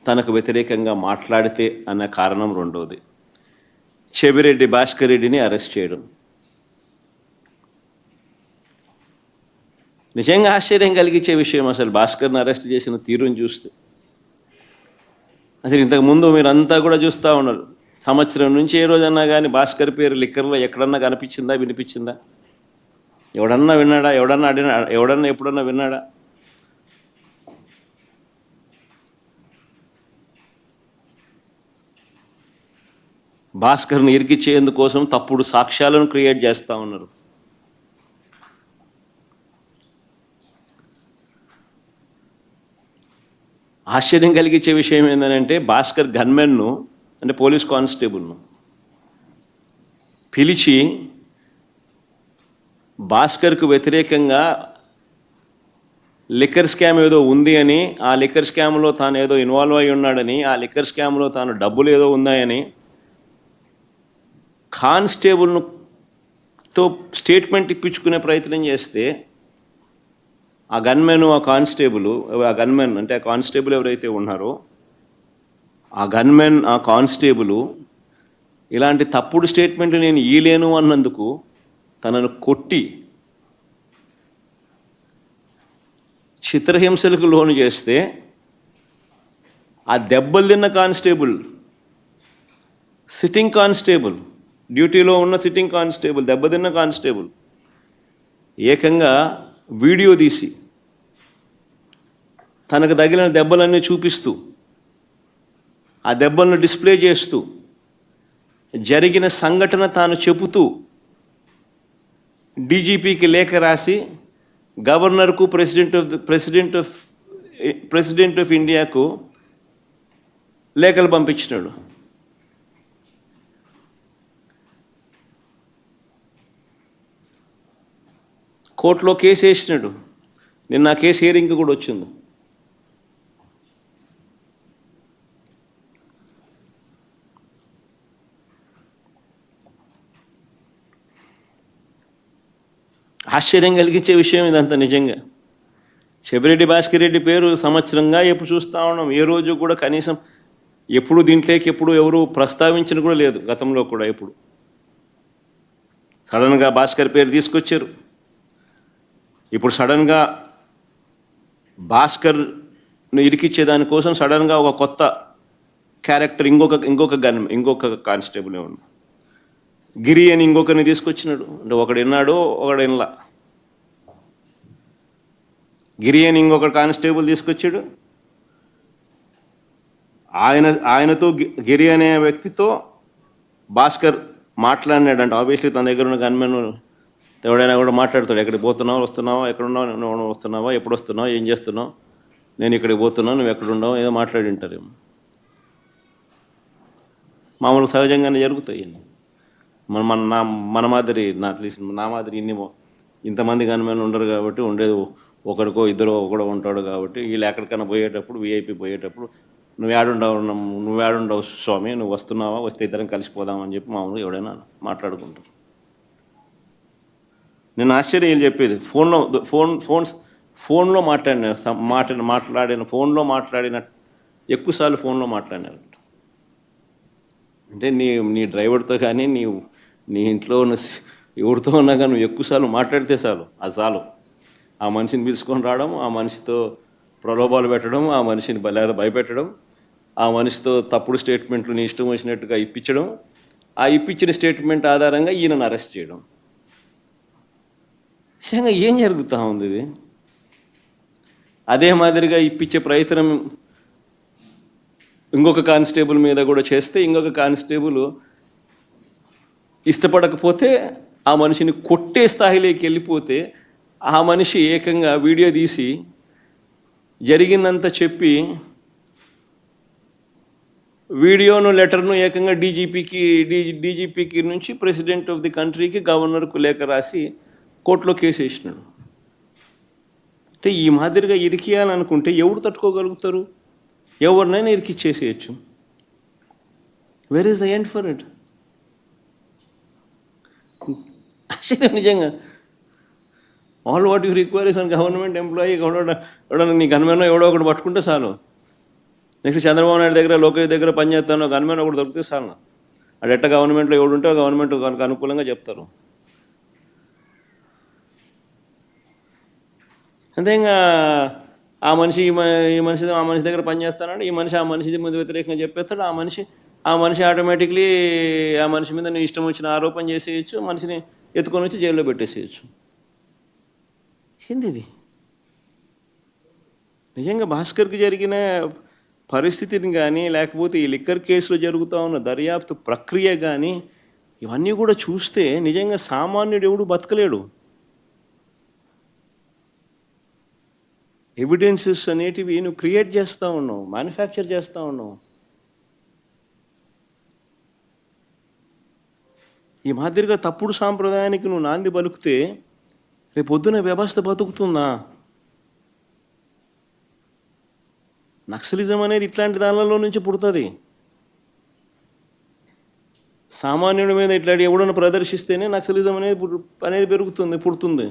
తనకు వ్యతిరేకంగా మాట్లాడితే అన్న కారణం రెండోది. చెవిరెడ్డి భాస్కర్ రెడ్డిని అరెస్ట్ చేయడం నిజంగా ఆశ్చర్యం కలిగించే విషయం. అసలు భాస్కర్ని అరెస్ట్ చేసిన తీరుని చూస్తే అసలు ఇంతకుముందు మీరంతా కూడా చూస్తూ ఉన్నారు. సంవత్సరం నుంచి ఏ రోజన్నా కానీ భాస్కర్ పేరు లిక్కర్లో ఎక్కడన్నా కనిపించిందా, వినిపించిందా? ఎవడన్నా విన్నాడా? ఎవడన్నా ఎప్పుడన్నా విన్నాడా? భాస్కర్ని ఇరికిచ్చేందుకోసం తప్పుడు సాక్ష్యాలను క్రియేట్ చేస్తూ ఉన్నారు. ఆశ్చర్యం కలిగించే విషయం ఏంటంటే భాస్కర్ గన్మెన్ను అంటే పోలీస్ కానిస్టేబుల్ను పిలిచి భాస్కర్కు వ్యతిరేకంగా లిక్కర్ స్కామ్ ఏదో ఉంది అని, ఆ లిక్కర్ స్కామ్లో తాను ఏదో ఇన్వాల్వ్ అయి ఉన్నాడని, ఆ లిక్కర్ స్కామ్లో తాను డబ్బులు ఏదో ఉన్నాయని కానిస్టేబుల్తో స్టేట్మెంట్ ఇప్పించుకునే ప్రయత్నం చేస్తే ఆ గన్మెన్, ఆ గన్మెన్ అంటే ఆ కానిస్టేబుల్ ఎవరైతే ఉన్నారో ఆ గన్మెన్, ఆ కానిస్టేబుల్ ఇలాంటి తప్పుడు స్టేట్మెంట్లు నేను ఇయ్యలేను అన్నందుకు తనను కొట్టి చిత్రహింసలకు లోను చేస్తే ఆ దెబ్బలు తిన్న కానిస్టేబుల్, సిట్టింగ్ కానిస్టేబుల్, డ్యూటీలో ఉన్న సిట్టింగ్ కానిస్టేబుల్, దెబ్బతిన్న కానిస్టేబుల్ ఏకంగా వీడియో తీసి తనకు తగిలిన దెబ్బలన్నీ చూపిస్తూ, ఆ దెబ్బలను డిస్ప్లే చేస్తూ, జరిగిన సంఘటన తాను చెబుతూ డీజీపీకి లేఖ రాసి గవర్నర్కు, ప్రెసిడెంట్ ఆఫ్ ఇండియాకు లేఖలు పంపించినాడు. కోర్టులో కేసు వేసినాడు. నిన్న ఆ కేసు హియరింగ్ కూడా వచ్చింది. ఆశ్చర్యం కలిగించే విషయం ఇదంతా నిజంగా. చెవిరెడ్డి భాస్కర్ రెడ్డి పేరు సంవత్సరంగా ఎప్పుడు చూస్తూ ఉన్నాం. ఏ రోజు కూడా కనీసం ఎప్పుడు దీంట్లోకి ఎప్పుడు ఎవరు ప్రస్తావించిన కూడా లేదు. గతంలో కూడా ఎప్పుడు సడన్గా భాస్కర్ పేరు తీసుకొచ్చారు. ఇప్పుడు సడన్గా భాస్కర్ను ఇరికిచ్చేదానికోసం సడన్గా ఒక కొత్త క్యారెక్టర్, ఇంకొక కానిస్టేబుల్ ఏమన్నా గిరి అని ఇంకొకరిని తీసుకొచ్చినాడు. అంటే ఒకడు విన్నాడు, ఒకడు వినలా. గిరి అని ఇంకొక కానిస్టేబుల్ తీసుకొచ్చాడు. ఆయనతో గిరి అనే వ్యక్తితో భాస్కర్ మాట్లాడినాడు. అంటే ఆబ్వియస్లీ తన దగ్గర ఉన్న గన్మెన్ ఎవడైనా కూడా మాట్లాడతాడు. ఎక్కడికి పోతున్నావు, వస్తున్నావా, ఎక్కడున్నావు, నువ్వు వస్తున్నావా, ఎప్పుడు వస్తున్నావు, ఏం చేస్తున్నావు, నేను ఇక్కడికి పోతున్నావు, నువ్వు ఎక్కడున్నావు, ఏదో మాట్లాడి ఉంటారేమో. మామూలు సహజంగానే జరుగుతాయి. మన మాదిరి నా మాదిరి ఇంతమంది గన్మెన్ ఉండరు కాబట్టి, ఉండేది ఒకరికో ఇద్దరు ఒకడో ఉంటాడు కాబట్టి వీళ్ళు ఎక్కడికైనా పోయేటప్పుడు, విఐపి పోయేటప్పుడు నువ్వు ఏడుండవు స్వామి, నువ్వు వస్తున్నావా, వస్తే ఇద్దరం కలిసిపోదామని చెప్పి మామూలుగా ఎవడైనా మాట్లాడుకుంటారు. నేను ఆశ్చర్యం చెప్పేది ఫోన్లో మాట్లాడిన ఎక్కువసార్లు ఫోన్లో మాట్లాడినారు. అంటే నీ డ్రైవర్తో కానీ నీ ఇంట్లో ఉన్న ఎవరితో ఉన్నా కానీ నువ్వు ఎక్కువసార్లు మాట్లాడితే చాలు. ఆ మనిషిని పిలుచుకొని రావడం, ఆ మనిషితో ప్రలోభాలు పెట్టడం, ఆ మనిషిని లేదా భయపెట్టడం, ఆ మనిషితో తప్పుడు స్టేట్మెంట్లు నీ ఇష్టం వచ్చినట్టుగా ఇప్పించడం, ఆ ఇప్పించిన స్టేట్మెంట్ ఆధారంగా ఈయనను అరెస్ట్ చేయడం. నిజంగా ఏం జరుగుతూ ఉంది ఇది? అదే మాదిరిగా ఇప్పించే ప్రయత్నం ఇంకొక కానిస్టేబుల్ మీద కూడా చేస్తే, ఇంకొక కానిస్టేబుల్ ఇష్టపడకపోతే ఆ మనిషిని కొట్టే స్థాయిలోకి వెళ్ళిపోతే ఆ మనిషి ఏకంగా వీడియో తీసి జరిగిందంతా చెప్పి వీడియోను, లెటర్ను ఏకంగా డీజీపీకి నుంచి ప్రెసిడెంట్ ఆఫ్ ది కంట్రీకి, గవర్నర్కు లేఖ రాసి కోర్టులో కేసు వేసినాడు. అంటే ఈ మాదిరిగా ఇరికియాలనుకుంటే ఎవరు తట్టుకోగలుగుతారు? ఎవరినైనా ఇరికిచ్చేసేయచ్చు. Where is the end for it? ఆశ్చర్యం నిజంగా. All what you require is an government employee ఎవడో నీ గన్మెన్ ఎవడో ఒకటి పట్టుకుంటే చాలు. నెక్స్ట్ చంద్రబాబు నాయుడు దగ్గర లోకేష్ దగ్గర పనిచేస్తాను గవర్నమెంట్ ఒకటి దొరికితే సార్ అది ఎట్ట గవర్నమెంట్లో ఎవడు ఉంటే గవర్నమెంట్ కనుక అనుకూలంగా చెప్తారు. అంతే ఇంకా ఆ మనిషి ఈ మనిషి ఆ మనిషి దగ్గర పనిచేస్తానంటే ఈ మనిషి ఆ మనిషి మీద వ్యతిరేకంగా చెప్పేస్తాడు. ఆ మనిషి ఆటోమేటిక్లీ ఆ మనిషి మీద నీ ఇష్టం వచ్చిన ఆరోపణ చేసేయచ్చు, మనిషిని ఎత్తుకొని వచ్చి జైల్లో పెట్టేసేయచ్చు. ఏంది ఇది? నిజంగా భాస్కర్కి జరిగిన పరిస్థితిని కానీ లేకపోతే ఈ లిక్కర్ కేసులో జరుగుతూ ఉన్న దర్యాప్తు ప్రక్రియ కానీ ఇవన్నీ కూడా చూస్తే నిజంగా సామాన్యుడు ఎవడు బతకలేడు. ఎవిడెన్సెస్ అనేటివి నువ్వు క్రియేట్ చేస్తూ ఉన్నావు, మ్యానుఫ్యాక్చర్ చేస్తూ ఉన్నావు. ఈ మాదిరిగా తప్పుడు సాంప్రదాయానికి నువ్వు నాంది పలుకుతే రేపొద్దున వ్యవస్థ బతుకుతుందా? నక్సలిజం అనేది ఇట్లాంటి దానిలో నుంచి పుడుతుంది. సామాన్యుడి మీద ఇట్లాంటి ఎవడన్నా ప్రదర్శిస్తేనే నక్సలిజం అనేది పుడుతుంది.